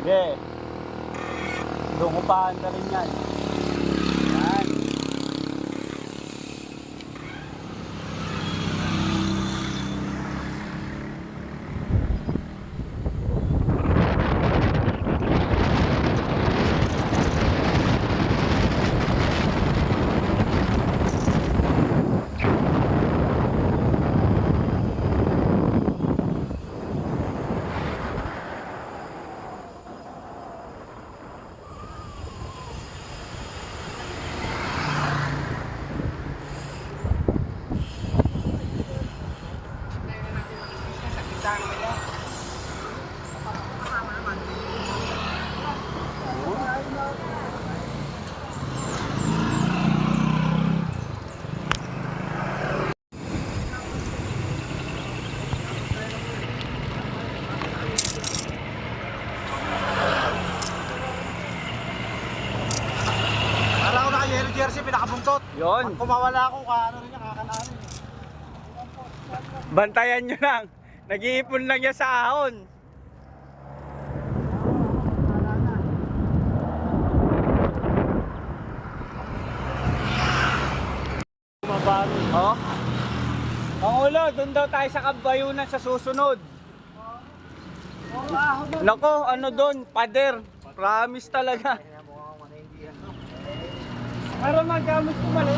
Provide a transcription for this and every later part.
Okay. Doon ko pa anda rin yan. Yan. Jersey pinakabuntot. Yun. Pag kumawala ako, kaano rin niya, kakananin. Bantayan nyo lang. Nag-iipon lang yan sa ahon. Mabaron. Oh. Pangulo, doon daw tayo sa Kabayunan sa susunod. Nako, ano doon? Pader. Promise talaga. Para magamit ko mali.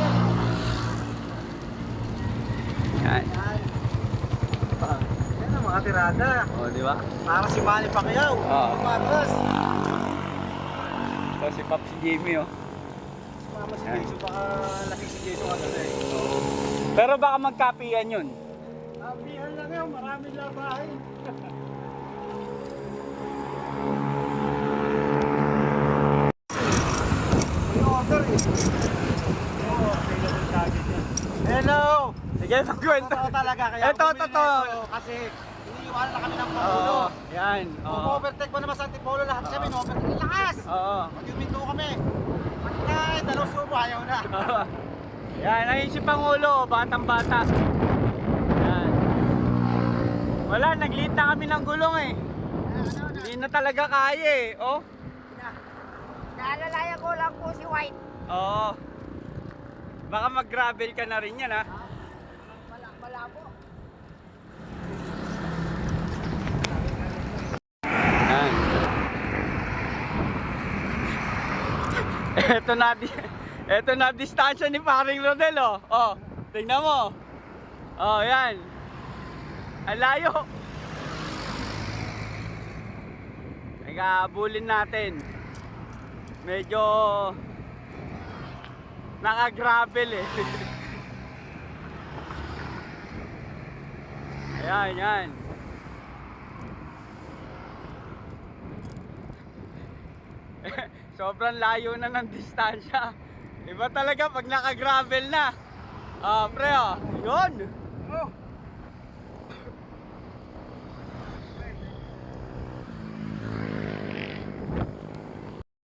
Yan. Yan ang mga tirada. O, di ba? Para si Manny Pacquiao. Oo. Matras. Ito si Pops Jimmy, oh. Mama si Jason, baka lasing si Jason agad eh. Pero baka magkapian yun. Kapihan lang yun, maraming labahin. Order eh. Oo, available target yan. Hello! Sige, magkwento. Totoo talaga kaya Ito, bumili totoo. na ito kasi iniiwanan na kami ng Pangulo. Oo, yan. Kung Oo. overtake mo naman sa Antipolo, lahat siya may overtake. Lakas! Oo. Mag-uminto kami. Pagka dalawang subo, ayaw na. Oo. Yan, ayun si Pangulo, batang-bata. Yan. Wala, nag-lead na kami ng gulong eh. Hindi na talaga kaya eh. Oh. Naalalayan ko lang po si White. Oo. Baka mag-gravel ka na rin yan, ha? Malabo. Yan. Ito na distansya ni paring Rodel, oh. Oh, tingnan mo. Oh, yan. Ang layo. Nag-aabulin natin. Medyo naka-gravel eh. Ayan, yan. Sobrang layo na ng distansya. Iba talaga pag naka-gravel na. Ah, pre, oh. Yun.